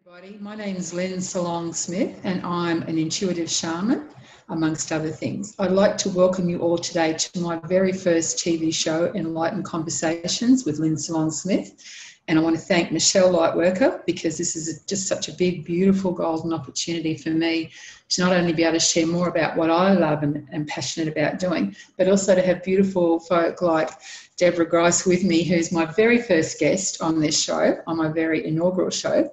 Everybody, my name is Lynn Solang and I'm an intuitive shaman, amongst other things. I'd like to welcome you all today to my very first TV show, Enlightened Conversations with Lynn Solang. And I want to thank Michelle Lightworker, because this is just such a big, beautiful, golden opportunity for me to not only be able to share more about what I love and am passionate about doing, but also to have beautiful folk like Deborah Grice with me, who's my very first guest on this show, on my very inaugural show.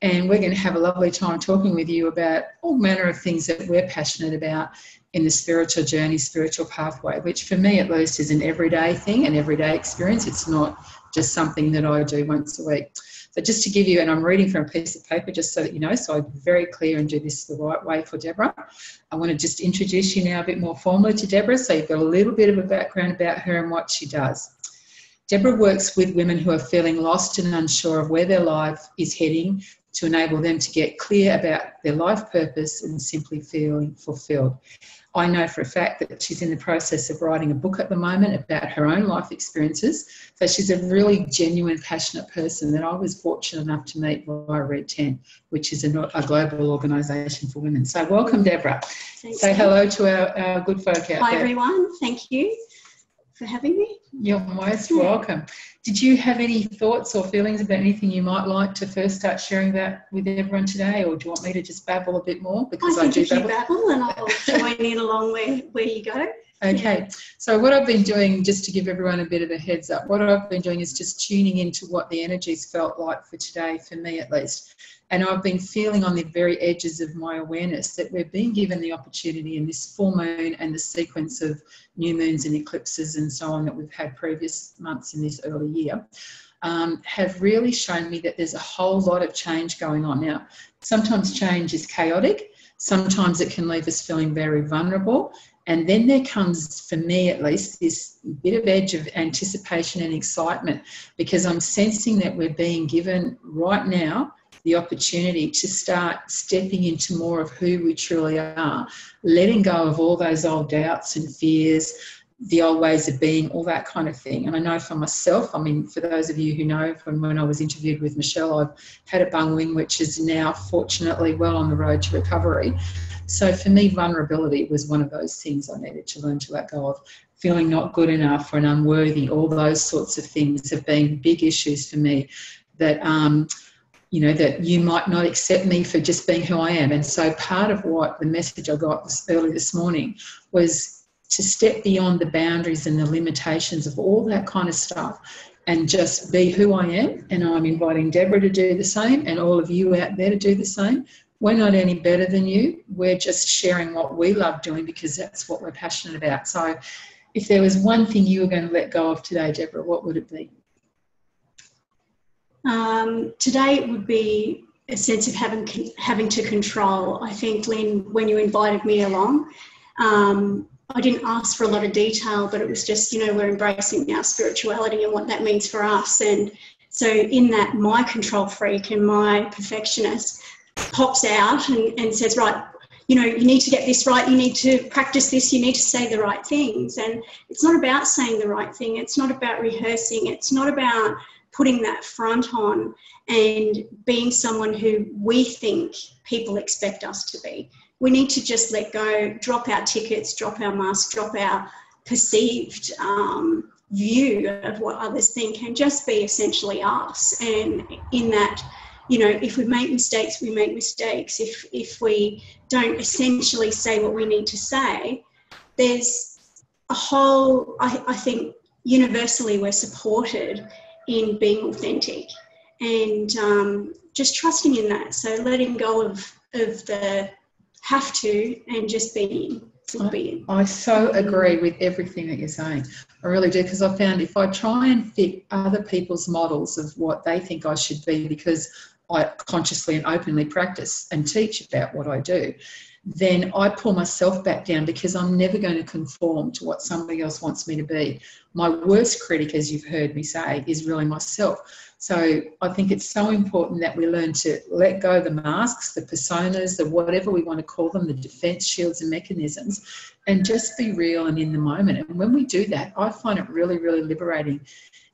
And we're going to have a lovely time talking with you about all manner of things that we're passionate about in the spiritual journey, spiritual pathway, which for me at least is an everyday thing, an everyday experience. It's not just something that I do once a week. So just to give you, and I'm reading from a piece of paper just so that you know, so I'm very clear and do this the right way for Deborah. I want to just introduce you now a bit more formally to Deborah, so you've got a little bit of a background about her and what she does. Deborah works with women who are feeling lost and unsure of where their life is heading, to enable them to get clear about their life purpose and simply feeling fulfilled. I know for a fact that she's in the process of writing a book at the moment about her own life experiences. So she's a really genuine, passionate person that I was fortunate enough to meet via Red 10, which is a global organisation for women. So welcome, Deborah. Thanks, Say hello to our good folk out there. Hi, everyone. Thank you for having me. You're most welcome. Did you have any thoughts or feelings about anything you might like to first start sharing about with everyone today, or do you want me to just babble a bit more? Because I think you babble and I'll join in along where you go. Okay, yeah. So what I've been doing, just to give everyone a bit of a heads up, what I've been doing is just tuning into what the energies felt like for today, for me at least. And I've been feeling on the very edges of my awareness that we're being given the opportunity in this full moon and the sequence of new moons and eclipses and so on that we've had previous months in this early year, have really shown me that there's a whole lot of change going on. Now, sometimes change is chaotic, sometimes it can leave us feeling very vulnerable, and then there comes, for me at least, this bit of edge of anticipation and excitement, because I'm sensing that we're being given right now the opportunity to start stepping into more of who we truly are, letting go of all those old doubts and fears, the old ways of being, all that kind of thing. And I know for myself, I mean, for those of you who know from when I was interviewed with Michelle, I've had a bung wing, which is now fortunately well on the road to recovery. So for me, vulnerability was one of those things I needed to learn to let go of. Feeling not good enough or unworthy, all those sorts of things have been big issues for me that, you know, that you might not accept me for just being who I am. And so part of what the message I got early this morning was to step beyond the boundaries and the limitations of all that kind of stuff and just be who I am. And I'm inviting Deborah to do the same and all of you out there to do the same. We're not any better than you. We're just sharing what we love doing because that's what we're passionate about. So if there was one thing you were going to let go of today, Deborah, what would it be? Today it would be a sense of having to control. I think, Lynn, when you invited me along, I didn't ask for a lot of detail, but it was just, you know, we're embracing our spirituality and what that means for us. And so in that, my control freak and my perfectionist pops out and says, right, you know, you need to get this right, you need to practice this, you need to say the right things. And it's not about saying the right thing, it's not about rehearsing, it's not about putting that front on and being someone who we think people expect us to be. We need to just let go, drop our tickets, drop our masks, drop our perceived view of what others think and just be essentially us. And in that, you know, if we make mistakes, we make mistakes. If we don't essentially say what we need to say, there's a whole, I think universally we're supported in being authentic and just trusting in that. So letting go of the have to and just being. I so agree with everything that you're saying. I really do, because I found if I try and fit other people's models of what they think I should be, because I consciously and openly practice and teach about what I do, then I pull myself back down because I'm never going to conform to what somebody else wants me to be. My worst critic, as you've heard me say, is really myself. So I think it's so important that we learn to let go of the masks, the personas, the whatever we want to call them, the defense shields and mechanisms, and just be real and in the moment. And when we do that, I find it really, really liberating.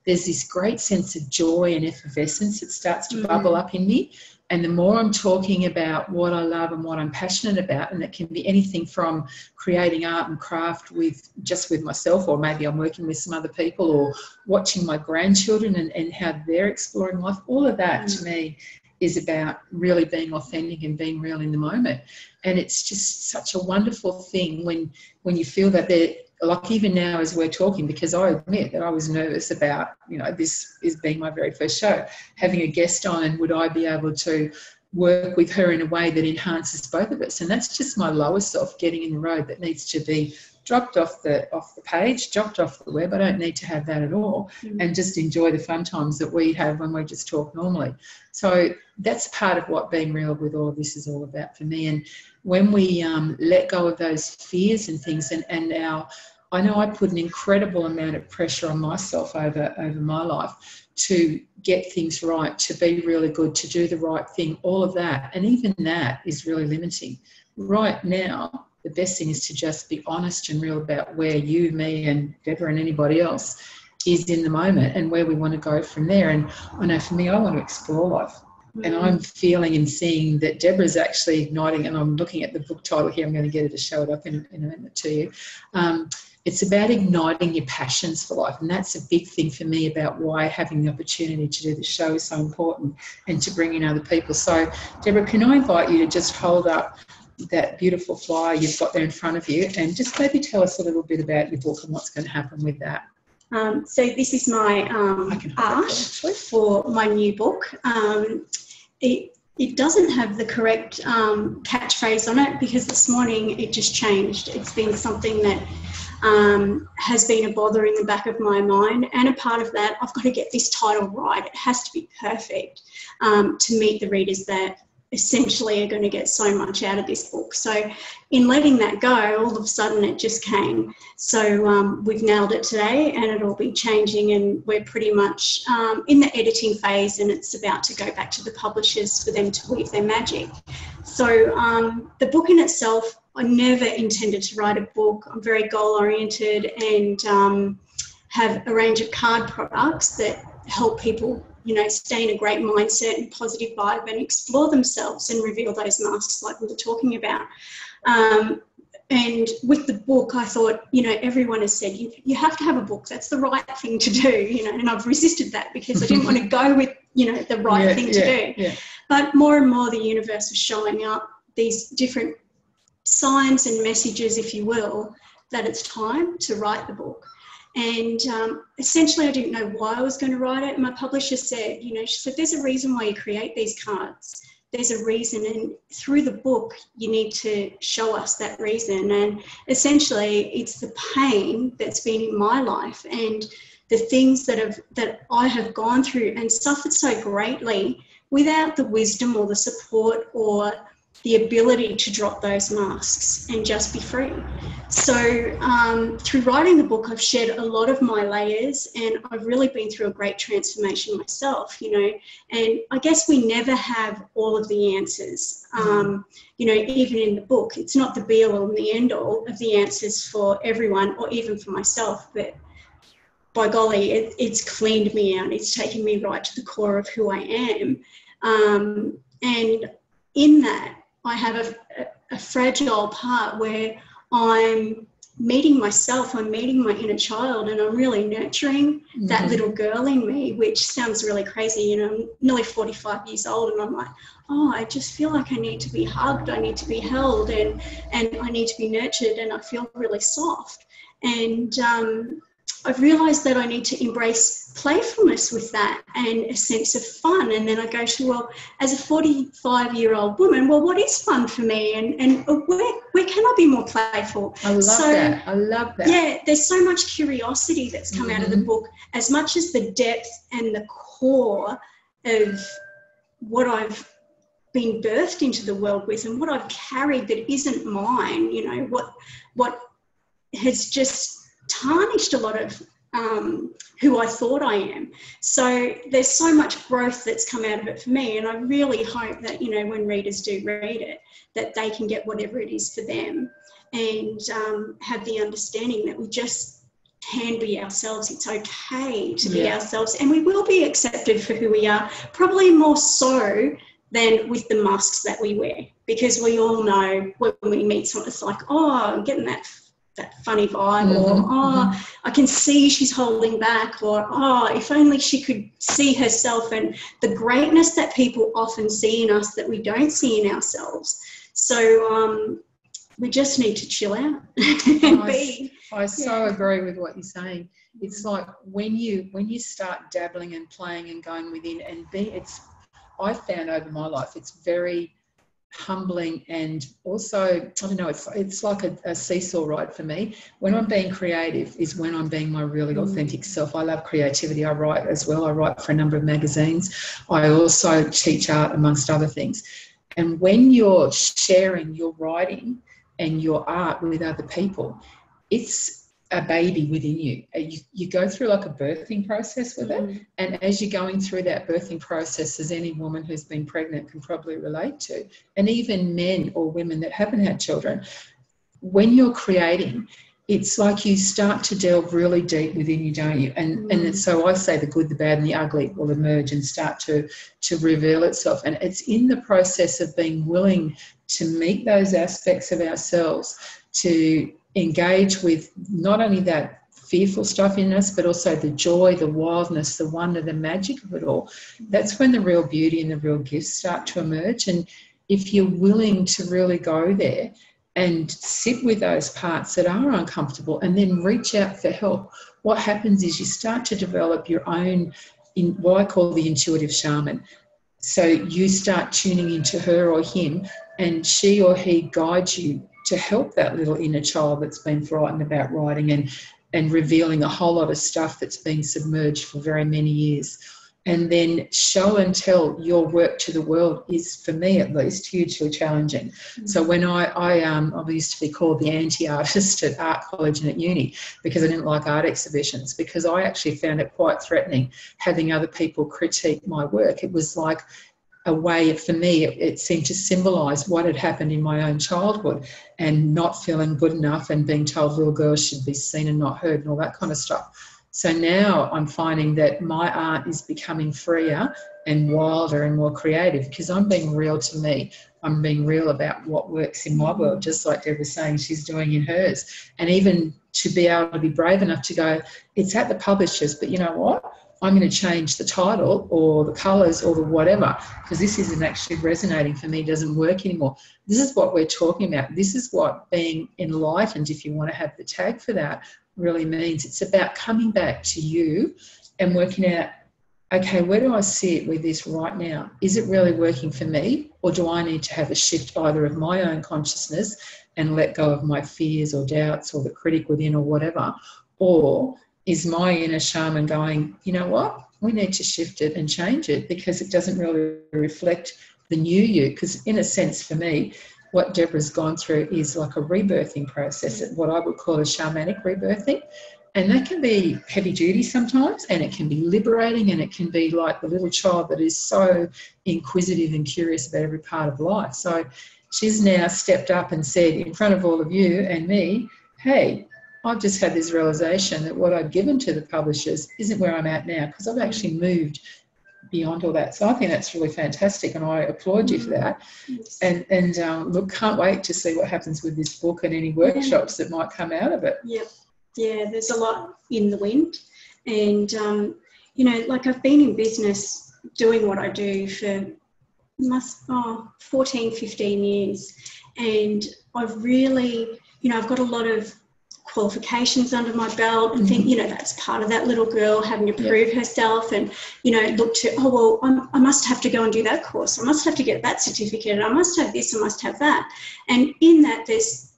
There's this great sense of joy and effervescence that starts to bubble up in me. And the more I'm talking about what I love and what I'm passionate about, and it can be anything from creating art and craft with myself, or maybe I'm working with some other people, or watching my grandchildren and how they're exploring life, all of that to me is about really being authentic and being real in the moment. And it's just such a wonderful thing when you feel that they're, like even now as we're talking, because I admit that I was nervous about, this is being my very first show, having a guest on, and would I be able to work with her in a way that enhances both of us. And that's just my lower self getting in the road that needs to be dropped off the page, dropped off the web. I don't need to have that at all, and just enjoy the fun times that we have when we just talk normally. So that's part of what being real with all of this is all about for me. And when we let go of those fears and things, and I know I put an incredible amount of pressure on myself over my life to get things right, to be really good, to do the right thing, all of that. And even that is really limiting. Right now, the best thing is to just be honest and real about where you, me and Deborah and anybody else is in the moment, and where we want to go from there. And I know for me, I want to explore life. And I'm feeling and seeing that Deborah's actually igniting, and I'm looking at the book title here, I'm going to get her to show it up in a minute to you. It's about igniting your passions for life, and that's a big thing for me about why having the opportunity to do the show is so important, and to bring in other people. So, Deborah, can I invite you to just hold up that beautiful flyer you've got there in front of you, and just maybe tell us a little bit about your book and what's going to happen with that. So this is my art for my new book. It doesn't have the correct catchphrase on it, because this morning it just changed. It's been something that has been a bother in the back of my mind, and a part of that, I've got to get this title right. It has to be perfect to meet the readers that essentially are going to get so much out of this book. So in letting that go, all of a sudden it just came. So we've nailed it today, and it'll be changing, and we're pretty much in the editing phase, and it's about to go back to the publishers for them to weave their magic. So the book in itself, I never intended to write a book. I'm very goal-oriented, and have a range of card products that help people stay in a great mindset and positive vibe, and explore themselves and reveal those masks like we were talking about. And with the book, I thought, everyone has said, you have to have a book. That's the right thing to do, and I've resisted that because I didn't want to go with, the right thing to do. Yeah. But more and more the universe was showing up these different signs and messages, if you will, that it's time to write the book. And essentially, I didn't know why I was going to write it. And my publisher said, she said, there's a reason why you create these cards. There's a reason. And through the book, you need to show us that reason. And essentially, it's the pain that's been in my life, and the things that I have gone through and suffered so greatly without the wisdom or the support or the ability to drop those masks and just be free. So through writing the book, I've shed a lot of my layers, and I've really been through a great transformation myself, and I guess we never have all of the answers, even in the book. It's not the be all and the end all of the answers for everyone, or even for myself, but by golly, it's cleaned me out. It's taken me right to the core of who I am. And in that, I have a fragile part where I'm meeting myself, I'm meeting my inner child, and I'm really nurturing that little girl in me, which sounds really crazy. I'm nearly 45 years old, and I'm like, I just feel like I need to be hugged, I need to be held, and I need to be nurtured, and I feel really soft. And I've realised that I need to embrace playfulness with that, and a sense of fun. And then I go to, well, as a 45-year-old woman, well, what is fun for me? And where can I be more playful? I love that. Yeah, there's so much curiosity that's come out of the book, as much as the depth and the core of what I've been birthed into the world with, and what I've carried that isn't mine, what has just tarnished a lot of who I thought I am. So there's so much growth that's come out of it for me, and I really hope that when readers do read it, that they can get whatever it is for them, and have the understanding that we just can be ourselves. It's okay to be ourselves, and we will be accepted for who we are, probably more so than with the masks that we wear, because we all know when we meet someone, it's like, oh, I'm getting that funny vibe, or oh, I can see she's holding back, or oh, if only she could see herself, and the greatness that people often see in us that we don't see in ourselves. So we just need to chill out and be. I so agree with what you're saying. It's like when you start dabbling and playing and going within and I found over my life, it's very humbling, and also, I don't know, it's like a seesaw ride for me. When I'm being creative is when I'm being my really authentic self. I love creativity. I write as well. I write for a number of magazines. I also teach art, amongst other things. And when you're sharing your writing and your art with other people, it's a baby within you. You go through like a birthing process with it, and as you're going through that birthing process, as any woman who's been pregnant can probably relate to, and even men or women that haven't had children, when you're creating, it's like you start to delve really deep within you, don't you? And so I say the good, the bad and the ugly will emerge and start to reveal itself. And it's in the process of being willing to meet those aspects of ourselves, to engage with not only that fearful stuff in us, but also the joy, the wildness, the wonder, the magic of it all. That's when the real beauty and the real gifts start to emerge. And if you're willing to really go there and sit with those parts that are uncomfortable and then reach out for help, what happens is you start to develop your own, what I call the intuitive shaman. So you start tuning into her or him, and she or he guides you to help that little inner child that's been frightened about writing and revealing a whole lot of stuff that's been submerged for very many years. And then show and tell your work to the world is, for me at least, hugely challenging. So when I used to be called the anti-artist at art college and at uni, because I didn't like art exhibitions, because I actually found it quite threatening having other people critique my work. It was like a way, for me, it seemed to symbolise what had happened in my own childhood, and not feeling good enough and being told little girls should be seen and not heard and all that kind of stuff. So now I'm finding that my art is becoming freer and wilder and more creative, because I'm being real to me. I'm being real about what works in my world, just like Deborah's saying she's doing in hers. And even to be able to be brave enough to go, it's at the publishers, but you know what? I'm going to change the title or the colours or the whatever, because this isn't actually resonating for me, doesn't work anymore. This is what we're talking about. This is what being enlightened, if you want to have the tag for that, really means. It's about coming back to you and working out, okay, where do I sit with this right now? Is it really working for me, or do I need to have a shift either of my own consciousness and let go of my fears or doubts or the critic within or whatever, or is my inner shaman going, you know what, we need to shift it and change it because it doesn't really reflect the new you? Because in a sense, for me, what Deborah's gone through is like a rebirthing process, what I would call a shamanic rebirthing. And that can be heavy duty sometimes, and it can be liberating, and it can be like the little child that is so inquisitive and curious about every part of life. So she's now stepped up and said in front of all of you and me, hey, I've just had this realisation that what I've given to the publishers isn't where I'm at now, because I've actually moved beyond all that. So I think that's really fantastic, and I applaud you for that. Yes. And look, can't wait to see what happens with this book and any workshops that might come out of it. Yep. Yeah, there's a lot in the wind. And, you know, like I've been in business doing what I do for 14, 15 years. And I've really, you know, I've got a lot of qualifications under my belt and think, you know, that's part of that little girl having to prove herself and, you know, look to, oh, well, I must have to go and do that course. I must have to get that certificate. I must have this, I must have that. And in that there's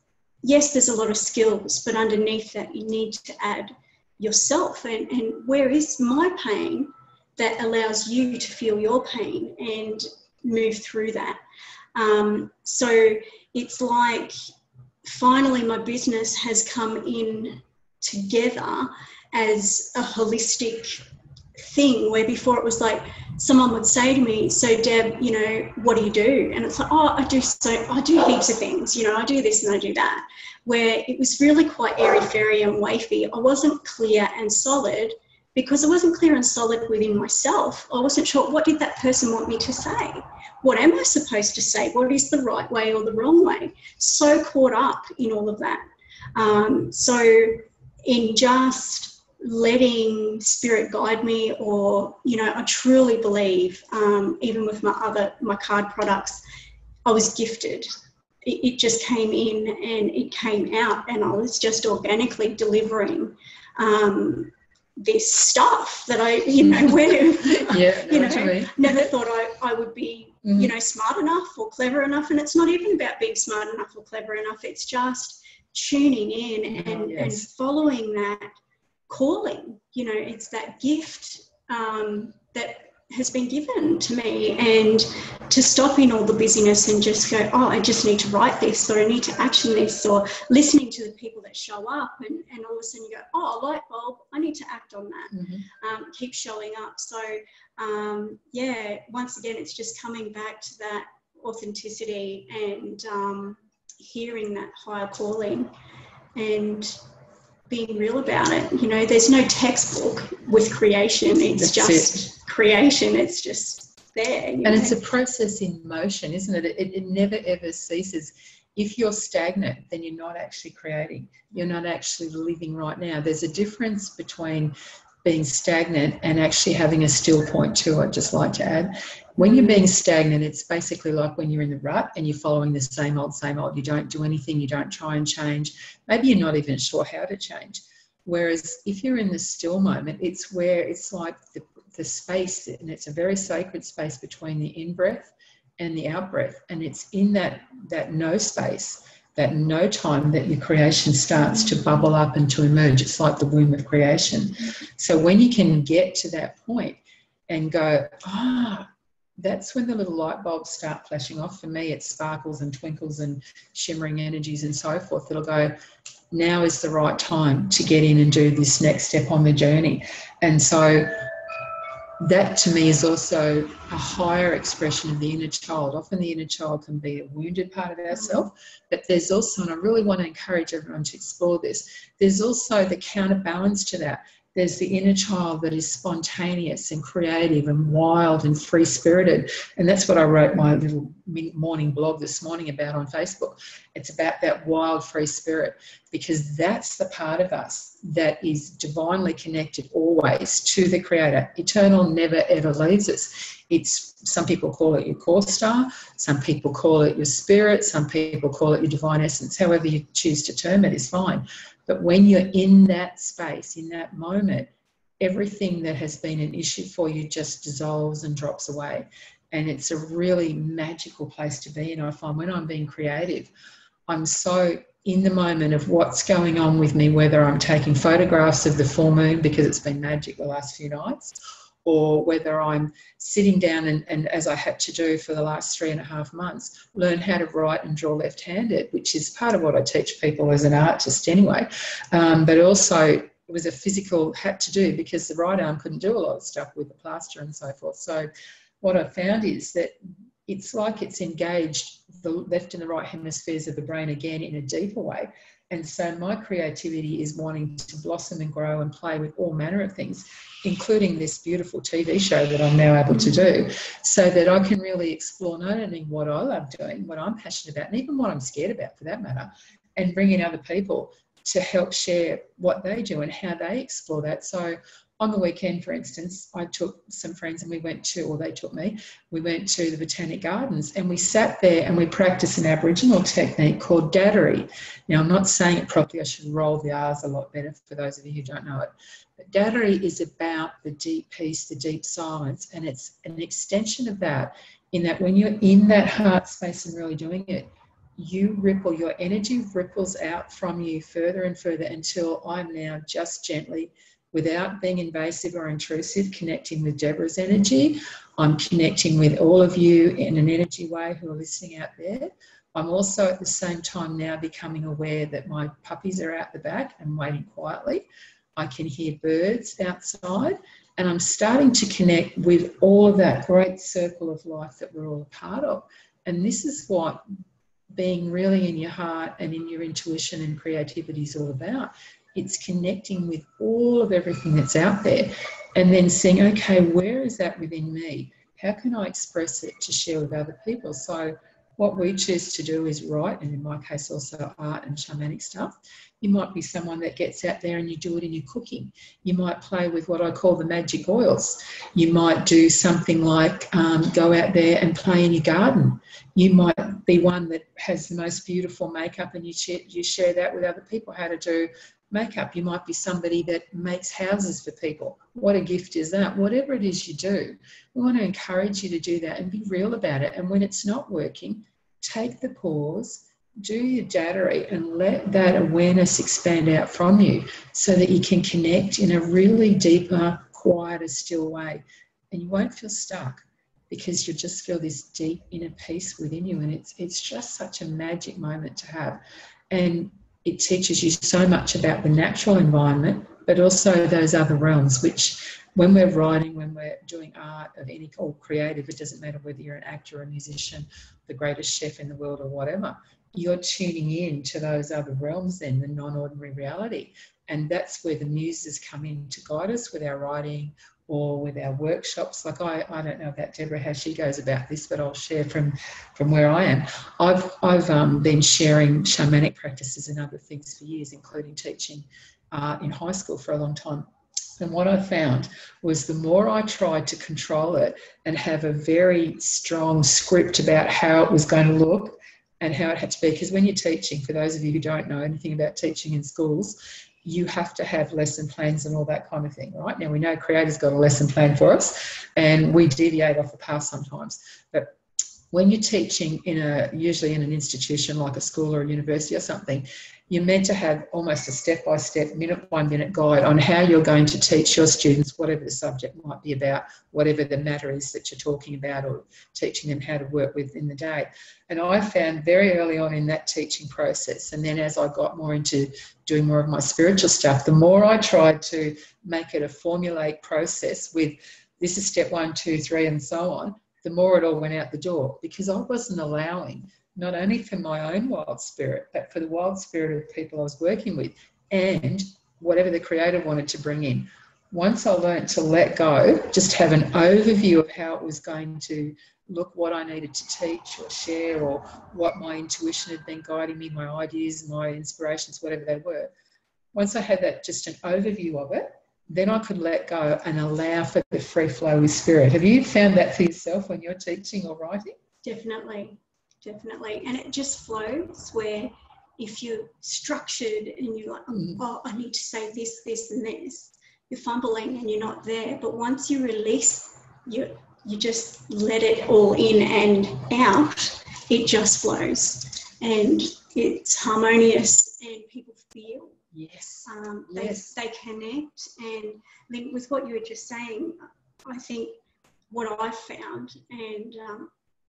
a lot of skills, but underneath that you need to add yourself and where is my pain that allows you to feel your pain and move through that. So it's like finally my business has come in together as a holistic thing, where before it was like someone would say to me, so Deb, you know, what do you do? And it's like, oh, I do heaps of things, you know, I do this and I do that, where it was really quite airy-fairy and wafy. I wasn't clear and solid because I wasn't clear and solid within myself. I wasn't sure, what did that person want me to say? What am I supposed to say? What is the right way or the wrong way? So caught up in all of that. So in just letting spirit guide me, or, you know, I truly believe, even with my card products, I was gifted. It just came in and it came out, and I was just organically delivering this stuff that I, you know, never thought I would be, you know, smart enough or clever enough. And it's not even about being smart enough or clever enough. It's just tuning in and following that calling. You know, it's that gift that has been given to me, and to stop in all the busyness and just go, oh, I just need to write this, or I need to action this, or listening to the people that show up, and all of a sudden you go, oh, a light bulb, I need to act on that. Keep showing up. So yeah, once again, it's just coming back to that authenticity and hearing that higher calling and being real about it. You know, there's no textbook with creation. It's just creation. It's just there. And it's a process in motion, isn't it? It never ever ceases. If you're stagnant, then you're not actually creating. You're not actually living right now. There's a difference between being stagnant and actually having a still point too, I'd just like to add. When you're being stagnant, it's basically like when you're in the rut and you're following the same old. You don't do anything, you don't try and change. Maybe you're not even sure how to change. Whereas if you're in the still moment, it's where it's like the space, and it's a very sacred space between the in-breath and the out-breath. And it's in that no space, that no time, that your creation starts to bubble up and to emerge. It's like the womb of creation. So when you can get to that point and go, that's when the little light bulbs start flashing off. For me, it sparkles and twinkles and shimmering energies and so forth. It'll go, now is the right time to get in and do this next step on the journey. And so that to me is also a higher expression of the inner child. Often the inner child can be a wounded part of ourselves, but there's also, and I really want to encourage everyone to explore this, there's also the counterbalance to that. There's the inner child that is spontaneous and creative and wild and free-spirited. And that's what I wrote my little morning blog this morning about on Facebook. It's about that wild, free spirit, because that's the part of us that is divinely connected always to the Creator. Eternal never, ever leaves us. It's, some people call it your core star, some people call it your spirit, some people call it your divine essence. However you choose to term it is fine. But when you're in that space, in that moment, everything that has been an issue for you just dissolves and drops away. And it's a really magical place to be in. I find when I'm being creative, I'm so in the moment of what's going on with me, whether I'm taking photographs of the full moon because it's been magic the last few nights, or whether I'm sitting down and as I had to do for the last 3.5 months, learn how to write and draw left-handed, which is part of what I teach people as an artist anyway. But also it was a physical had to do because the right arm couldn't do a lot of stuff with the plaster and so forth. So what I found is that it's like it's engaged the left and the right hemispheres of the brain again in a deeper way. And so my creativity is wanting to blossom and grow and play with all manner of things, including this beautiful TV show that I'm now able to do, so that I can really explore not only what I love doing, what I'm passionate about, and even what I'm scared about for that matter, and bring in other people to help share what they do and how they explore that. So on the weekend, for instance, I took some friends and we went to, or they took me, we went to the Botanic Gardens and we sat there and we practiced an Aboriginal technique called Daddery. Now, I'm not saying it properly. I should roll the R's a lot better for those of you who don't know it. But Daddery is about the deep peace, the deep silence, and it's an extension of that, in that when you're in that heart space and really doing it, you ripple, your energy ripples out from you further and further until I'm now just gently, without being invasive or intrusive, connecting with Deborah's energy. I'm connecting with all of you in an energy way who are listening out there. I'm also at the same time now becoming aware that my puppies are out the back and waiting quietly. I can hear birds outside, and I'm starting to connect with all of that great circle of life that we're all a part of. And this is what being really in your heart and in your intuition and creativity is all about. It's connecting with all of everything that's out there and then seeing, okay, where is that within me? How can I express it to share with other people? So what we choose to do is write, and in my case also art and shamanic stuff. You might be someone that gets out there and you do it in your cooking. You might play with what I call the magic oils. You might do something like go out there and play in your garden. You might be one that has the most beautiful makeup and you share that with other people, how to do makeup. You might be somebody that makes houses for people. What a gift is that? Whatever it is you do, we want to encourage you to do that and be real about it. And when it's not working, take the pause, do your dattery and let that awareness expand out from you so that you can connect in a really deeper, quieter, still way. And you won't feel stuck because you'll just feel this deep inner peace within you. And it's just such a magic moment to have. And it teaches you so much about the natural environment, but also those other realms, which when we're writing, when we're doing art of any or creative, it doesn't matter whether you're an actor or a musician, the greatest chef in the world or whatever, you're tuning in to those other realms then, the non-ordinary reality. And that's where the muses come in to guide us with our writing or with our workshops. Like I don't know about Deborah, how she goes about this, but I'll share from where I am. I've been sharing shamanic practices and other things for years, including teaching art in high school for a long time. And what I found was the more I tried to control it and have a very strong script about how it was going to look and how it had to be, because when you're teaching, for those of you who don't know anything about teaching in schools, you have to have lesson plans and all that kind of thing, right? Now, we know Creator's got a lesson plan for us and we deviate off the path sometimes. But when you're teaching usually in an institution like a school or a university or something, you're meant to have almost a step-by-step, minute-by-minute guide on how you're going to teach your students whatever the subject might be about, whatever the matter is that you're talking about, or teaching them how to work with in the day. And I found very early on in that teaching process, and then as I got more into doing more of my spiritual stuff, the more I tried to make it a formulaic process with this is step 1, 2, 3 and so on, the more it all went out the door, because I wasn't allowing, not only for my own wild spirit, but for the wild spirit of the people I was working with and whatever the Creator wanted to bring in. Once I learned to let go, just have an overview of how it was going to look, what I needed to teach or share, or what my intuition had been guiding me, my ideas, my inspirations, whatever they were. Once I had that, just an overview of it, then I could let go and allow for the free flow with spirit. Have you found that for yourself when you're teaching or writing? Definitely. And it just flows, where if you're structured and you're like, oh, I need to say this, this and this, you're fumbling and you're not there. But once you release, you just let it all in and out, it just flows. And it's harmonious and people feel. Yes. They connect. And then with what you were just saying, I think what I've found, and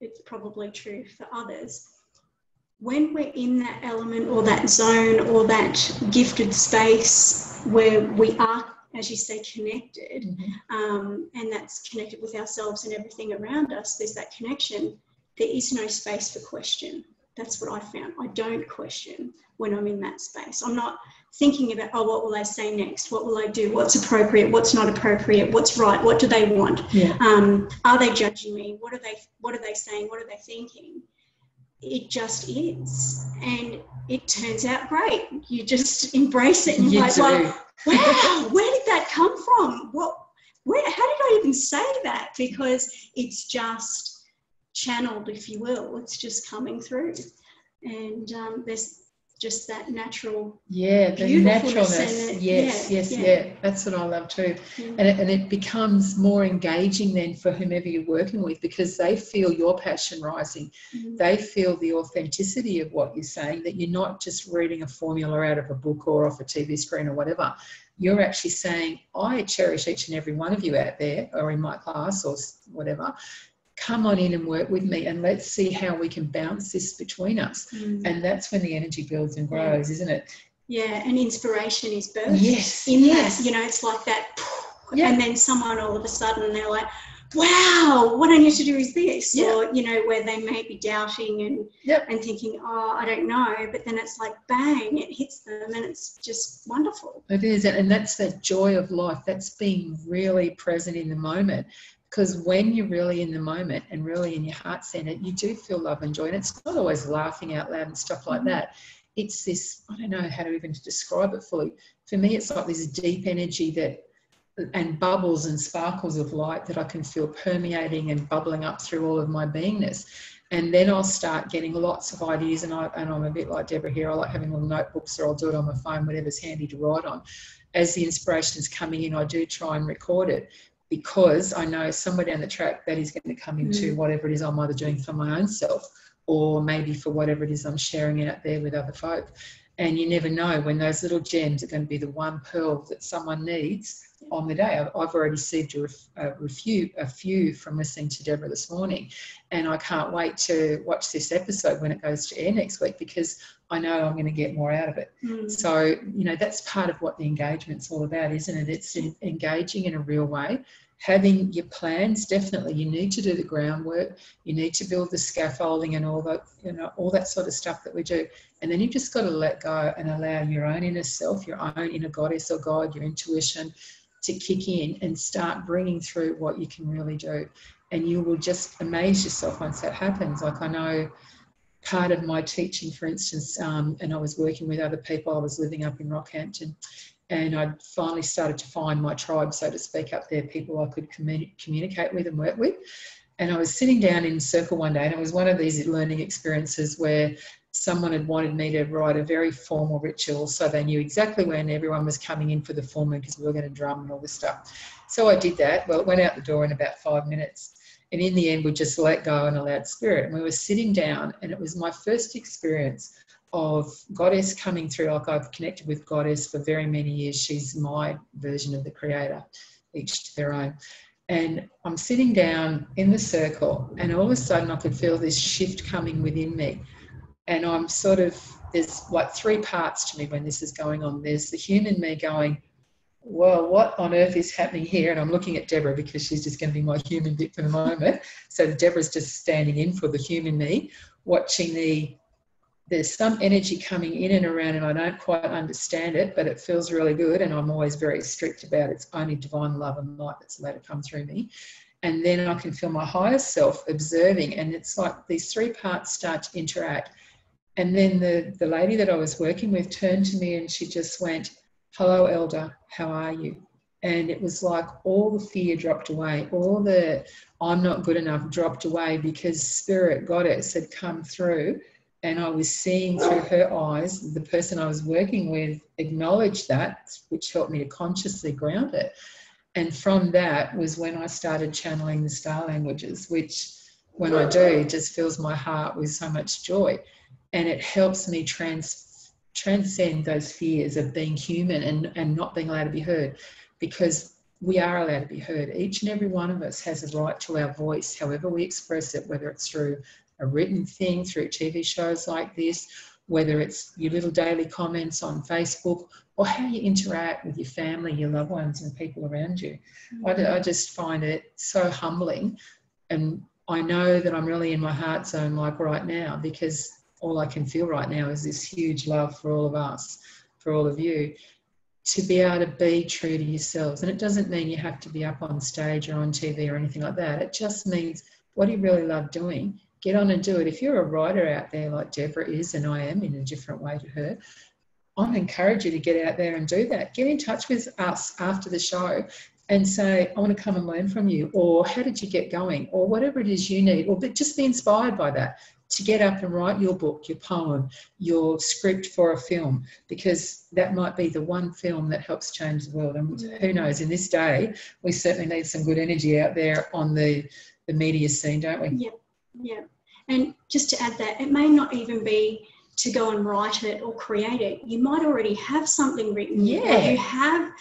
it's probably true for others, when we're in that element or that zone or that gifted space where we are, as you say, connected, and that's connected with ourselves and everything around us, there's that connection, there is no space for question. That's what I found. I don't question when I'm in that space. I'm not thinking about, oh, what will I say next? What will I do? What's appropriate? What's not appropriate? What's right? What do they want? Yeah. Are they judging me? What are they saying? What are they thinking? It just is. And it turns out great. You just embrace it and you're like, well, wow, where did that come from? How did I even say that? Because it's just channeled, if you will. It's just coming through. And there's just that natural the naturalness. Yeah. That's what I love too. And it becomes more engaging then for whomever you're working with, because they feel your passion rising. They feel the authenticity of what you're saying, that you're not just reading a formula out of a book or off a TV screen or whatever. You're actually saying, I cherish each and every one of you out there or in my class or whatever. Come on in and work with me and let's see how we can bounce this between us. And that's when the energy builds and grows, isn't it? Yeah, and inspiration is birthed. Yes. That, it's like that. And then someone all of a sudden they're like, wow, what I need to do is this. Or, you know, where they may be doubting and thinking, oh, I don't know. But then it's like, bang, it hits them and it's just wonderful. It is. And that's that joy of life. That's being really present in the moment. Because when you're really in the moment and really in your heart center, you do feel love and joy. And it's not always laughing out loud and stuff like that. It's this, I don't know how to even describe it fully. For me, it's like this deep energy and bubbles and sparkles of light that I can feel permeating and bubbling up through all of my beingness. And then I'll start getting lots of ideas, and I'm a bit like Deborah here. I like having little notebooks, or I'll do it on my phone, whatever's handy to write on. As the inspiration's coming in, I do try and record it, because I know somewhere down the track that is going to come into whatever it is I'm either doing for my own self, or maybe for whatever it is I'm sharing out there with other folk. And you never know when those little gems are going to be the one pearl that someone needs on the day. I've already received a few from listening to Deborah this morning, and I can't wait to watch this episode when it goes to air next week, because I know I'm going to get more out of it. So, you know, that's part of what the engagement's all about, isn't it? It's engaging in a real way. Having your plans, definitely. You need to do the groundwork. You need to build the scaffolding and all that, you know, all that sort of stuff that we do. And then you've just got to let go and allow your own inner self, your own inner goddess or God, your intuition to kick in and start bringing through what you can really do. And you will just amaze yourself once that happens. Like, I know part of my teaching, for instance, and I was working with other people. I was living up in Rockhampton, and I finally started to find my tribe, so to speak, up there, people I could communicate with and work with. And I was sitting down in a circle one day, and it was one of these learning experiences where someone had wanted me to write a very formal ritual, so they knew exactly when everyone was coming in for the full moon, because we were going to drum and all this stuff. So I did that. Well, it went out the door in about 5 minutes. And in the end, we just let go and allowed spirit. And we were sitting down, and it was my first experience of Goddess coming through. Like, I've connected with Goddess for very many years. She's my version of the Creator, each to their own. And I'm sitting down in the circle, and all of a sudden I could feel this shift coming within me. And I'm sort of, there's like three parts to me when this is going on. There's the human me going, well, what on earth is happening here? And I'm looking at Deborah, because she's just going to be my human bit for the moment. So Deborah's just standing in for the human me, watching there's some energy coming in and around, and I don't quite understand it, but it feels really good. And I'm always very strict about it's only divine love and light that's allowed to come through me. And then I can feel my higher self observing, and it's like these three parts start to interact. And then the lady that I was working with turned to me, and she just went, "Hello, Elder, how are you?" And it was like all the fear dropped away, all the I'm not good enough dropped away, because Spirit, Goddess, had come through, and I was seeing through her eyes. The person I was working with acknowledged that, which helped me to consciously ground it. And from that was when I started channeling the star languages, which when I do, just fills my heart with so much joy. And it helps me transcend those fears of being human and not being allowed to be heard, because we are allowed to be heard. Each and every one of us has a right to our voice, however we express it, whether it's through a written thing, through TV shows like this, whether it's your little daily comments on Facebook, or how you interact with your family, your loved ones and people around you. I just find it so humbling, and I know that I'm really in my heart zone like right now, because all I can feel right now is this huge love for all of us, for all of you, to be able to be true to yourselves. And it doesn't mean you have to be up on stage or on TV or anything like that. It just means, what do you really love doing? Get on and do it. If you're a writer out there like Deborah is, and I am in a different way to her, I'd encourage you to get out there and do that. Get in touch with us after the show and say, I want to come and learn from you, or how did you get going, or whatever it is you need, or just be inspired by that, to get up and write your book, your poem, your script for a film, because that might be the one film that helps change the world. And who knows, in this day, we certainly need some good energy out there on the media scene, don't we? Yeah, yeah. And just to add that, it may not even be to go and write it or create it. You might already have something written. Yeah. Or you have,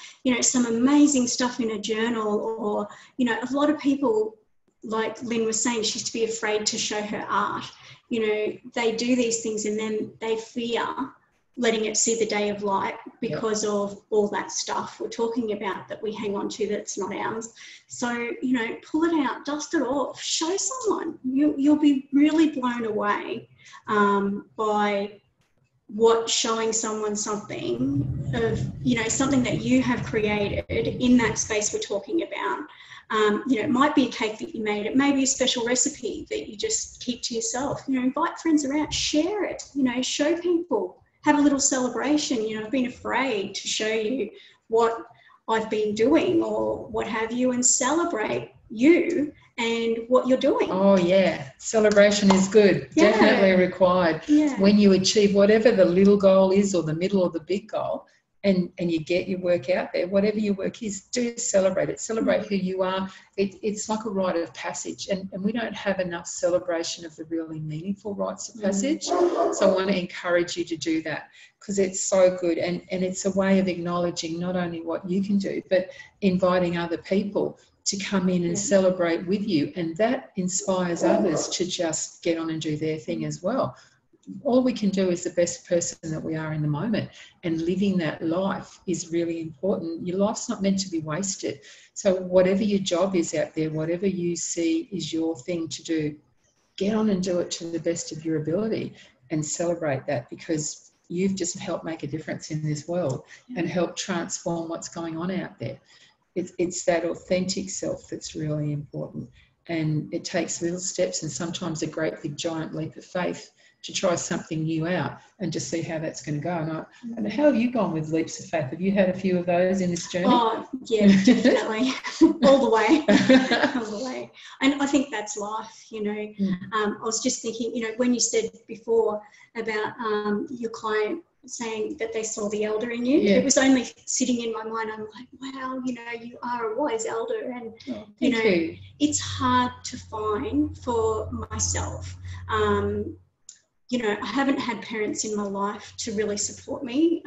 some amazing stuff in a journal, or, a lot of people, like Lynn was saying, she used to be afraid to show her art. They do these things and then they fear letting it see the day of light because of all that stuff we're talking about that we hang on to that's not ours. So, you know, pull it out, dust it off, show someone. You'll be really blown away by showing someone something of, you know, something that you have created in that space we're talking about. You know, it might be a cake that you made. It may be a special recipe that you just keep to yourself. You know, invite friends around, share it, you know, show people. Have a little celebration. You know, I've been afraid to show you what I've been doing or what have you, and celebrate you and what you're doing. Oh, yeah. Celebration is good. Yeah. Definitely required. Yeah. When you achieve whatever the little goal is or the middle or the big goal, and you get your work out there, whatever your work is, do celebrate it. Celebrate who you are. It's like a rite of passage, and we don't have enough celebration of the really meaningful rites of passage. So I want to encourage you to do that, because it's so good, and it's a way of acknowledging not only what you can do, but inviting other people to come in and celebrate with you, and that inspires others to just get on and do their thing as well. All we can do is the best person that we are in the moment, and living that life is really important. Your life's not meant to be wasted. So whatever your job is out there, whatever you see is your thing to do, get on and do it to the best of your ability and celebrate that, because you've just helped make a difference in this world and help transform what's going on out there. It's that authentic self that's really important, and it takes little steps and sometimes a great big giant leap of faith to try something new out and to see how that's going to go. And how have you gone with leaps of faith? Have you had a few of those in this journey? Oh, yeah, definitely. All the way. All the way. And I think that's life, you know. I was just thinking, you know, when you said before about your client saying that they saw the elder in you, it was only sitting in my mind. I'm like, wow, you know, you are a wise elder. And, you know, it's hard to find for myself. You know, I haven't had parents in my life to really support me.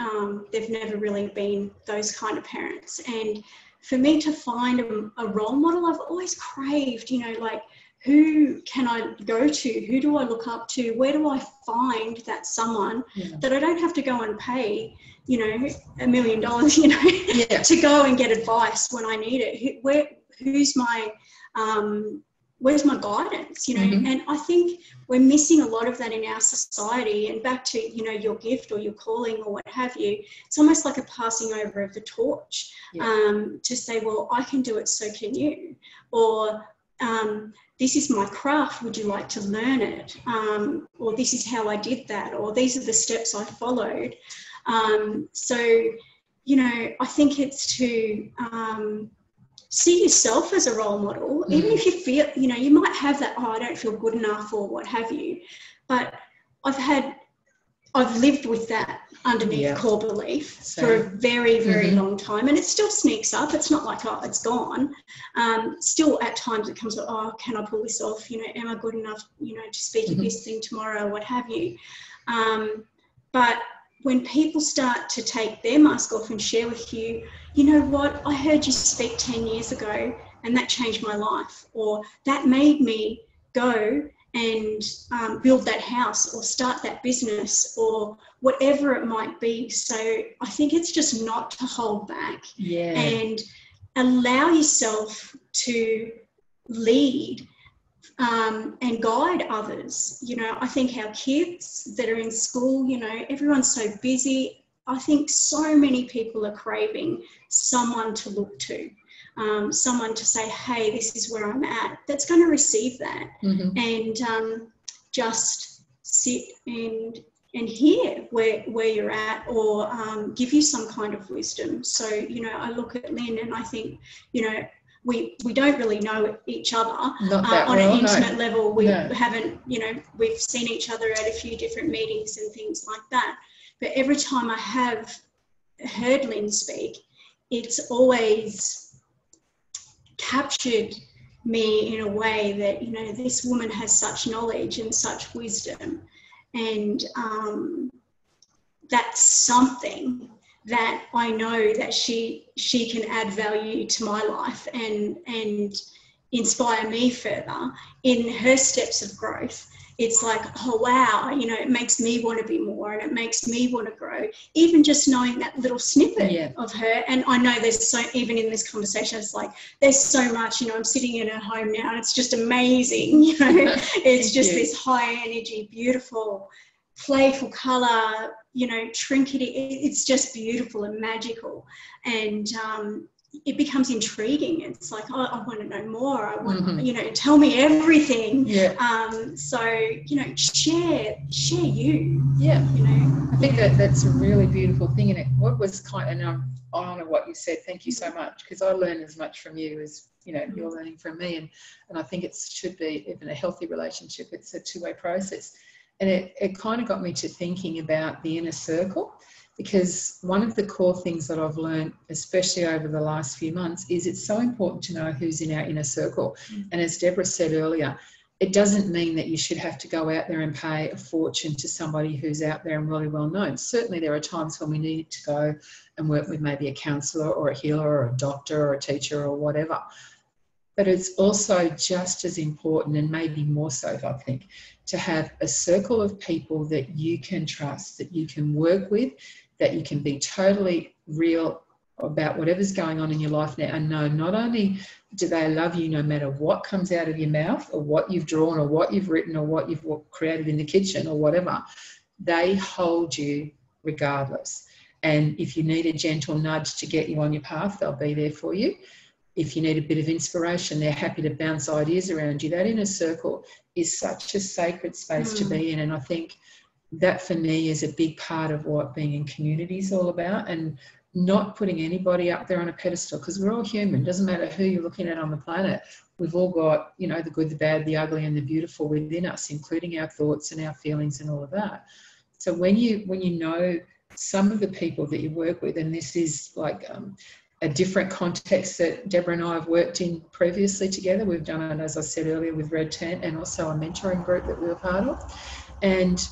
They've never really been those kind of parents. And for me to find a role model, I've always craved, you know, like, who can I go to? Who do I look up to? Where do I find that someone that I don't have to go and pay, you know, $1 million, you know, to go and get advice when I need it? Who's my... where's my guidance, you know? And I think we're missing a lot of that in our society. And back to, you know, your gift or your calling or what have you, it's almost like a passing over of the torch, to say, well, I can do it, so can you. Or this is my craft, would you like to learn it? Or this is how I did that, or these are the steps I followed. So, you know, I think it's to... see yourself as a role model, even if you feel, you know, you might have that, oh, I don't feel good enough or what have you. But I've lived with that underneath core belief for a very, very long time. And it still sneaks up. It's not like, oh, it's gone. Still at times it comes up, oh, can I pull this off? You know, am I good enough, you know, to speak at this thing tomorrow, what have you? But when people start to take their mask off and share with you, you know what, I heard you speak 10 years ago and that changed my life, or that made me go and build that house or start that business or whatever it might be. So I think it's just not to hold back and allow yourself to lead and guide others. You know, I think our kids that are in school, you know, everyone's so busy. I think so many people are craving someone to look to, someone to say, hey, this is where I'm at, that's going to receive that and just sit and hear where you're at, or give you some kind of wisdom. So, you know, I look at Lynn and I think, you know, we don't really know each other on an intimate level. We haven't, you know, we've seen each other at a few different meetings and things like that. But every time I have heard Lynn speak, it's always captured me in a way that, you know, this woman has such knowledge and such wisdom. And that's something that I know that she can add value to my life and inspire me further in her steps of growth. it's like, oh wow, you know, it makes me want to be more, and it makes me want to grow, even just knowing that little snippet of her. And I know there's so, even in this conversation, it's like there's so much, you know, I'm sitting in her home now and it's just amazing, you know. It's just this high energy, beautiful, playful colour, you know, trinkety, it's just beautiful and magical. And it becomes intriguing. It's like, oh, I want to know more. I want, you know, tell me everything. So, you know, share you. You know, I think that's a really beautiful thing. And what was kind of, and I honour what you said. Thank you so much, because I learn as much from you as, you know, you're learning from me. And I think it should be, even a healthy relationship, it's a two-way process. And it kind of got me to thinking about the inner circle. Because one of the core things that I've learned, especially over the last few months, is it's so important to know who's in our inner circle. And as Deborah said earlier, it doesn't mean that you should have to go out there and pay a fortune to somebody who's out there and really well known. Certainly there are times when we need to go and work with maybe a counsellor or a healer or a doctor or a teacher or whatever. But it's also just as important, and maybe more so, I think, to have a circle of people that you can trust, that you can work with, that you can be totally real about whatever's going on in your life now, and know not only do they love you no matter what comes out of your mouth or what you've drawn or what you've written or what you've created in the kitchen or whatever, they hold you regardless. And if you need a gentle nudge to get you on your path, they'll be there for you. If you need a bit of inspiration, they're happy to bounce ideas around you. That inner circle is such a sacred space to be in. And I think that for me is a big part of what being in community is all about, and not putting anybody up there on a pedestal, because we're all human. Doesn't matter who you're looking at on the planet. We've all got, you know, the good, the bad, the ugly and the beautiful within us, including our thoughts and our feelings and all of that. So when you know some of the people that you work with, and this is like a different context that Deborah and I have worked in previously together. We've done it, as I said earlier, with Red Tent, and also a mentoring group that we were part of. And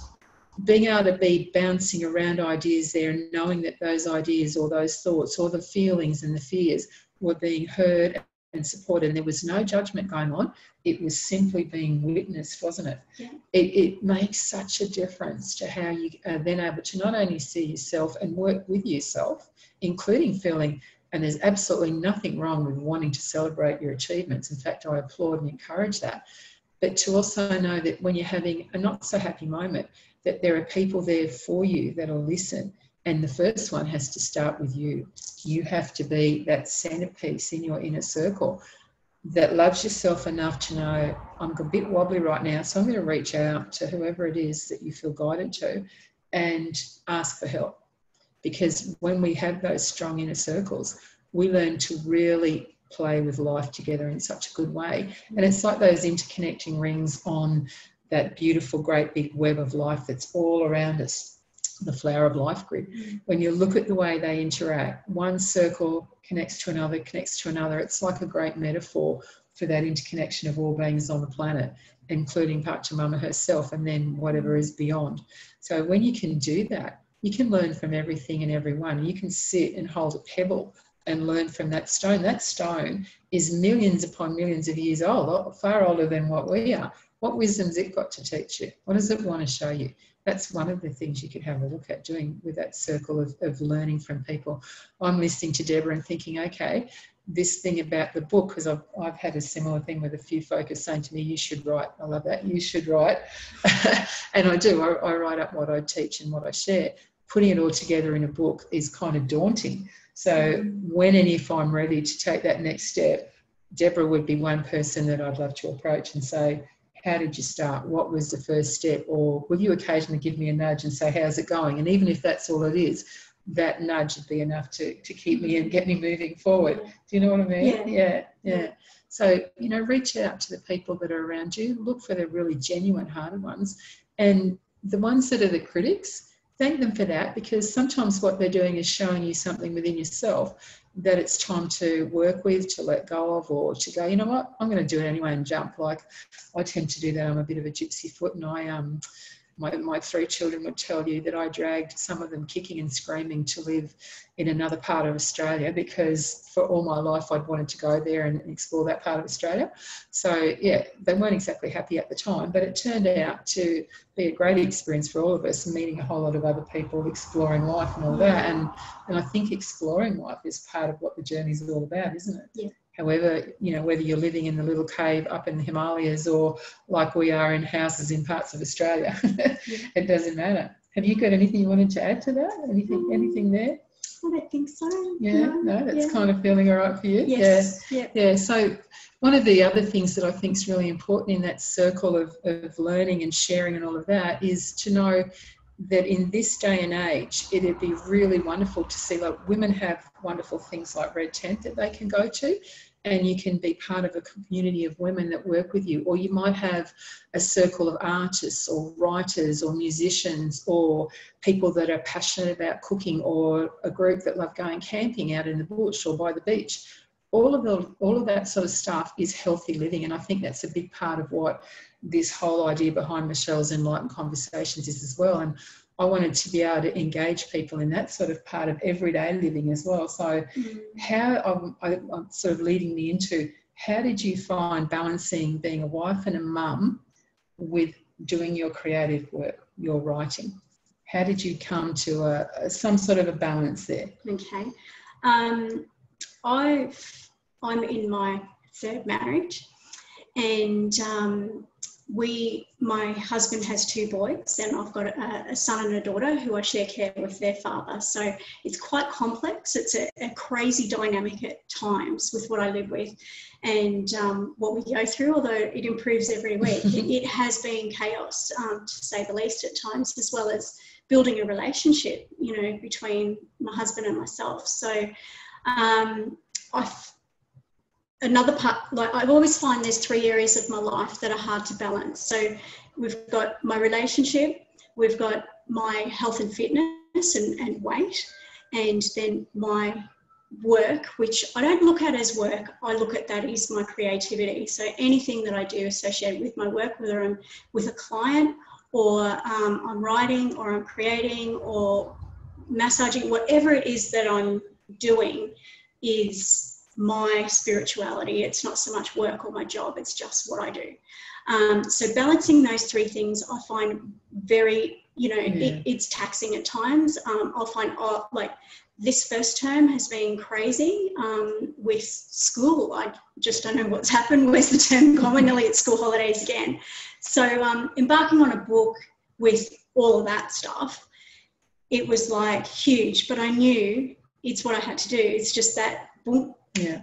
being able to be bouncing around ideas there and knowing that those ideas or those thoughts or the feelings and the fears were being heard and supported, and there was no judgment going on. It was simply being witnessed, wasn't it? Yeah. It makes such a difference to how you are then able to not only see yourself and work with yourself, including feeling, and there's absolutely nothing wrong with wanting to celebrate your achievements. In fact, I applaud and encourage that. But to also know that when you're having a not so happy moment, that there are people there for you that'll listen. And the first one has to start with you. You have to be that centerpiece in your inner circle that loves yourself enough to know, I'm a bit wobbly right now, so I'm going to reach out to whoever it is that you feel guided to and ask for help. Because when we have those strong inner circles, we learn to really play with life together in such a good way. And it's like those interconnecting rings on that beautiful, great big web of life that's all around us, the flower of life grid. When you look at the way they interact, one circle connects to another, it's like a great metaphor for that interconnection of all beings on the planet, including Pachamama herself, and then whatever is beyond. So when you can do that, you can learn from everything and everyone. You can sit and hold a pebble and learn from that stone. That stone is millions upon millions of years old, far older than what we are. What wisdom's it got to teach you? What does it want to show you? That's one of the things you could have a look at doing with that circle of learning from people. I'm listening to Deborah and thinking, okay, this thing about the book, because I've had a similar thing with a few folks saying to me, you should write. I love that, you should write. And I do. I write up what I teach and what I share. Putting it all together in a book is kind of daunting. So when and if I'm ready to take that next step, Deborah would be one person that I'd love to approach and say, how did you start? What was the first step? Or will you occasionally give me a nudge and say, how's it going? And even if that's all it is, that nudge would be enough to keep me and get me moving forward. Do you know what I mean? Yeah. So, you know, reach out to the people that are around you. Look for the really genuine hearted ones. And the ones that are the critics, thank them for that, because sometimes what they're doing is showing you something within yourself that it's time to work with, to let go of, or to go, you know what, I'm going to do it anyway and jump. Like I tend to do that. I'm a bit of a gypsy foot, and my 3 children would tell you that I dragged some of them kicking and screaming to live in another part of Australia, because for all my life I'd wanted to go there and explore that part of Australia. So yeah, they weren't exactly happy at the time, but it turned out to be a great experience for all of us, meeting a whole lot of other people, exploring life and all that. And I think exploring life is part of what the journey is all about, isn't it? Yeah. However, whether you're living in the little cave up in the Himalayas or like we are in houses in parts of Australia, it doesn't matter. Have you got anything you wanted to add to that? Anything there? I don't think so. Yeah, no, that's kind of feeling all right for you? Yes. Yeah. So one of the other things that I think is really important in that circle of learning and sharing and all of that is to know that in this day and age, it'd be really wonderful to see, like, women have wonderful things like Red Tent that they can go to, and you can be part of a community of women that work with you. Or you might have a circle of artists or writers or musicians or people that are passionate about cooking, or a group that love going camping out in the bush or by the beach. All of that sort of stuff is healthy living, and I think that's a big part of what this whole idea behind Michelle's Enlightened Conversations is as well. And I wanted to be able to engage people in that sort of part of everyday living as well. So how I'm sort of leading me into, how did you find balancing being a wife and a mum with doing your creative work, your writing? How did you come to some sort of a balance there? Okay. I'm in my 3rd marriage, and my husband has 2 boys, and I've got a son and a daughter who I share care with their father. So it's quite complex. It's a crazy dynamic at times with what I live with, and what we go through, although it improves every week. It has been chaos, to say the least, at times, as well as building a relationship, between my husband and myself. So another part, like, I always find there's 3 areas of my life that are hard to balance. So we've got my relationship, we've got my health and fitness and weight, and then my work, which I don't look at as work. I look at that as my creativity. So anything that I do associated with my work, whether I'm with a client or I'm writing or I'm creating or massaging, whatever it is that I'm doing is my spirituality. It's not so much work or my job, it's just what I do. So balancing those 3 things I find very, it's taxing at times. I'll find, like, this first term has been crazy with school. I just don't know what's happened. Where's the term gone? We're nearly at school holidays again. So embarking on a book with all of that stuff, it was like huge, but I knew it's what I had to do. It's just that, boom,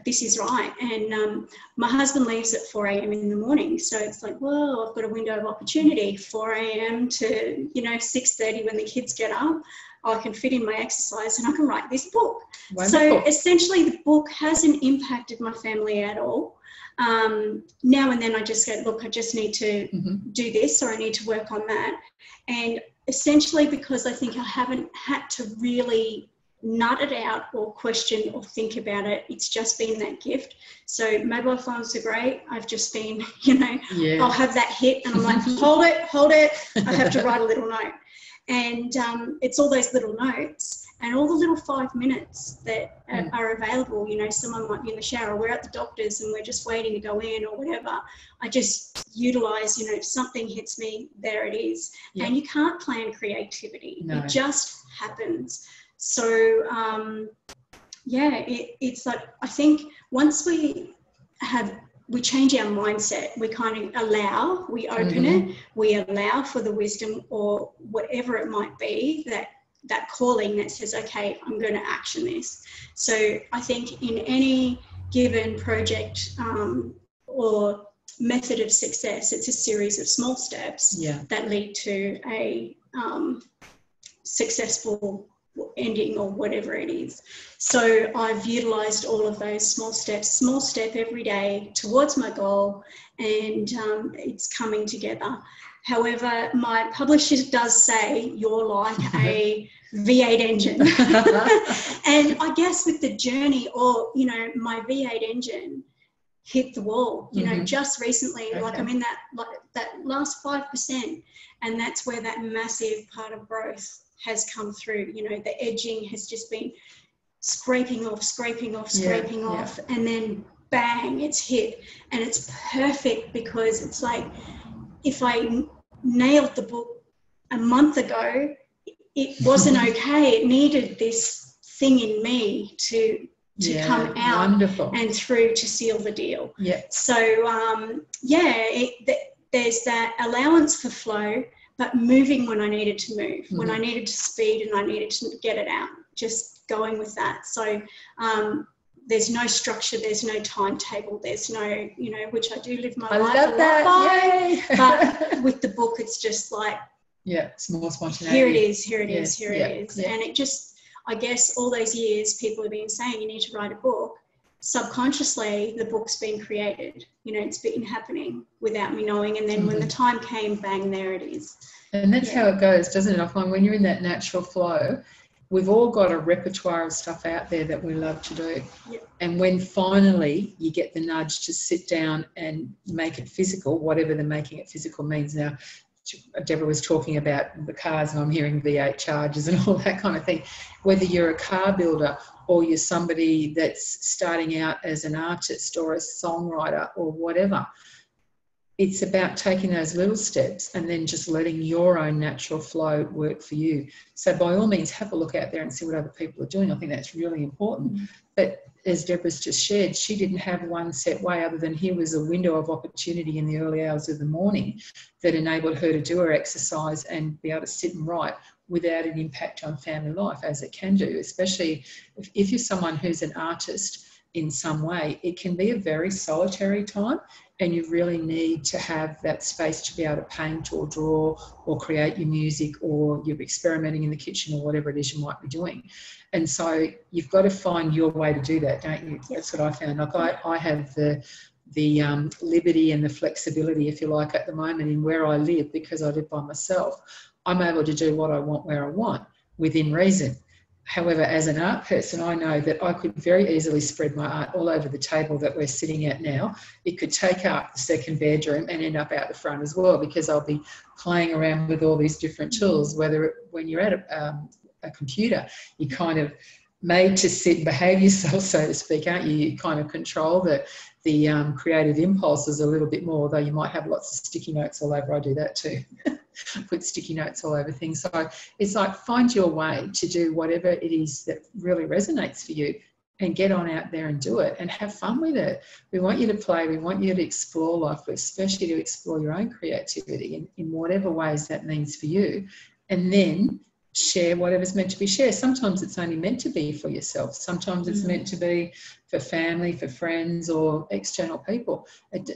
this is right. And my husband leaves at 4 a.m. in the morning. So it's like, well, I've got a window of opportunity, 4 a.m. to, 6:30 when the kids get up. I can fit in my exercise and I can write this book. Wonderful. So essentially the book hasn't impacted my family at all. Now and then I just go, look, I just need to do this, or I need to work on that. And essentially because I think I haven't had to really nut it out or question or think about it, it's just been that gift. So mobile phones are great. I've just been, I'll have that hit and I'm like, hold it. I have to write a little note. And it's all those little notes and all the little 5 minutes that are available. Someone might be in the shower, we're at the doctor's and we're just waiting to go in or whatever. I just utilise, if something hits me, there it is. Yeah. And you can't plan creativity. No. It just happens. So, it's like, I think once we change our mindset, we kind of we open it, we allow for the wisdom or whatever it might be, that calling that says, okay, I'm going to action this. So I think in any given project or method of success, it's a series of small steps that lead to a successful ending or whatever it is. So I've utilised all of those small step every day towards my goal, and it's coming together. However, my publisher does say you're like a V8 engine. And I guess with the journey, or, my V8 engine hit the wall, just recently, like I'm in that last 5%. And that's where that massive part of growth has come through. You know, the edging has just been scraping off, and then bang, it's hit. And it's perfect because it's like, if I nailed the book a month ago, it wasn't okay. It needed this thing in me to come out and through to seal the deal. So there's that allowance for flow, but moving when I needed to move, when I needed to speed and I needed to get it out, just going with that. So there's no structure, there's no timetable, there's no, you know, which I do live my life a lot by. But with the book, it's just like, it's more spontaneous. Here it is. And it just, I guess all those years people have been saying you need to write a book. Subconsciously, the book's been created. You know, it's been happening without me knowing. And then when the time came, bang, there it is. And that's how it goes, doesn't it? I find when you're in that natural flow, we've all got a repertoire of stuff out there that we love to do. And when finally you get the nudge to sit down and make it physical, whatever the making it physical means now, Deborah was talking about the cars and I'm hearing V8 chargers and all that kind of thing. Whether you're a car builder or you're somebody that's starting out as an artist or a songwriter or whatever, it's about taking those little steps and then just letting your own natural flow work for you. So by all means, have a look out there and see what other people are doing. I think that's really important. But as Deborah's just shared, she didn't have one set way other than here was a window of opportunity in the early hours of the morning that enabled her to do her exercise and be able to sit and write without an impact on family life, as it can do, especially if you're someone who's an artist in some way. It can be a very solitary time and you really need to have that space to be able to paint or draw or create your music, or you're experimenting in the kitchen or whatever it is you might be doing. And so you've got to find your way to do that, don't you? That's what I found. Like I have the liberty and the flexibility, if you like, at the moment in where I live, because I live by myself. I'm able to do what I want where I want within reason. However, as an art person, I know that I could very easily spread my art all over the table that we're sitting at now. It could take up the second bedroom and end up out the front as well, because I'll be playing around with all these different tools. When you're at a computer, you kind of made to sit and behave yourself, so to speak, aren't you? You kind of control the creative impulses a little bit more, although you might have lots of sticky notes all over. I do that too. Put sticky notes all over things. So it's like, find your way to do whatever it is that really resonates for you and get on out there and do it and have fun with it. We want you to play. We want you to explore life, but especially to explore your own creativity in whatever ways that means for you. And then share whatever's meant to be shared. Sometimes it's only meant to be for yourself. Sometimes it's meant to be for family, for friends, or external people.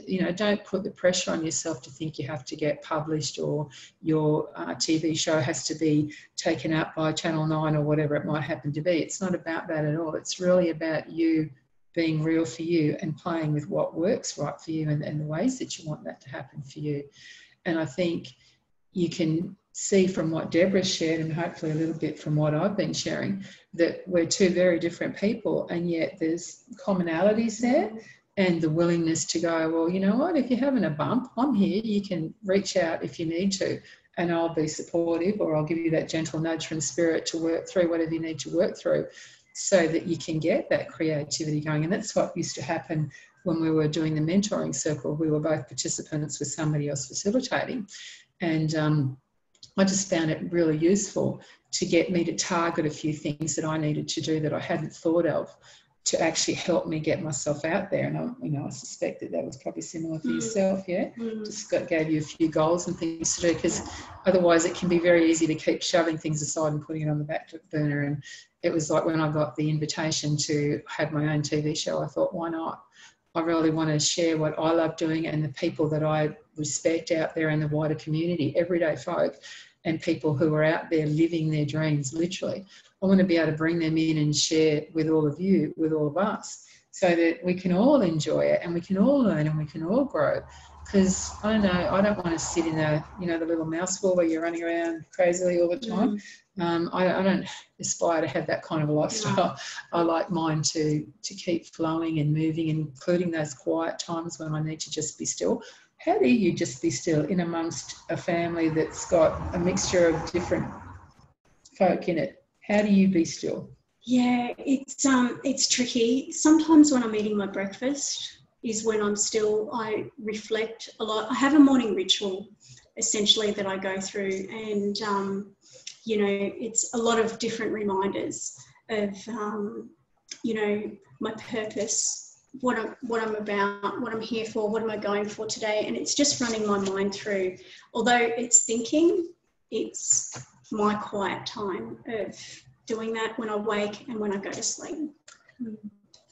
You know, don't put the pressure on yourself to think you have to get published, or your TV show has to be taken up by Channel 9 or whatever it might happen to be. It's not about that at all. It's really about you being real for you and playing with what works right for you and the ways that you want that to happen for you. And I think you can see from what Deborah shared, and hopefully a little bit from what I've been sharing, that we're two very different people, and yet there's commonalities there, and the willingness to go, well, you know what, if you're having a bump, I'm here. You can reach out if you need to, and I'll be supportive, or I'll give you that gentle nudge from spirit to work through whatever you need to work through so that you can get that creativity going. And that's what used to happen when we were doing the mentoring circle. We were both participants with somebody else facilitating, and I just found it really useful to get me to target a few things that I needed to do that I hadn't thought of, to actually help me get myself out there. And I suspect that was probably similar for yourself, yeah? Just gave you a few goals and things to do, because otherwise it can be very easy to keep shoving things aside and putting it on the back burner. And it was like when I got the invitation to have my own TV show, I thought, why not? I really want to share what I love doing and the people that I respect out there in the wider community, everyday folk, and people who are out there living their dreams, literally. I want to be able to bring them in and share with all of you, with all of us, so that we can all enjoy it and we can all learn and we can all grow. Because I don't know, I don't want to sit in the little mouse hole where you're running around crazily all the time. I don't aspire to have that kind of a lifestyle. I like mine to keep flowing and moving, including those quiet times when I need to just be still. How do you just be still in amongst a family that's got a mixture of different folk in it? How do you be still? Yeah, it's tricky. Sometimes when I'm eating my breakfast is when I'm still, I reflect a lot. I have a morning ritual essentially that I go through, and you know, it's a lot of different reminders of you know, my purpose, what I'm about, what I'm here for, what am I going for today, and it's just running my mind through. Although it's thinking, it's my quiet time of doing that when I wake and when I go to sleep.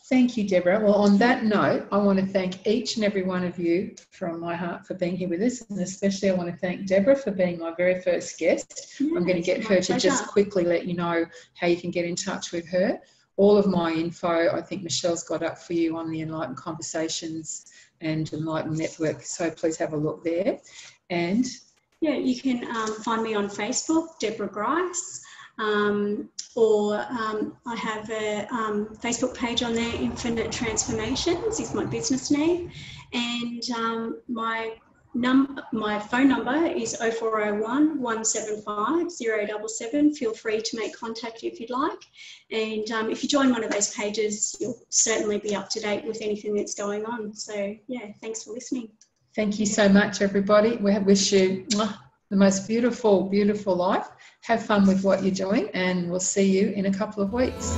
Thank you, Deborah. Well, on that note, I want to thank each and every one of you from my heart for being here with us, and especially I want to thank Deborah for being my very first guest. I'm going to get her to just quickly let you know how you can get in touch with her. All of my info, I think Michelle's got up for you on the Enlightened Conversations and Enlightened Network, so please have a look there. And yeah, you can find me on Facebook, Deborah Grice. Or I have a Facebook page on there, Infinite Transformations is my business name, and my phone number is 0401 175 077. Feel free to make contact if you'd like, and if you join one of those pages, you'll certainly be up to date with anything that's going on. So yeah, thanks for listening. Thank you so much, everybody. We wish you the most beautiful, beautiful life. Have fun with what you're doing, and we'll see you in a couple of weeks.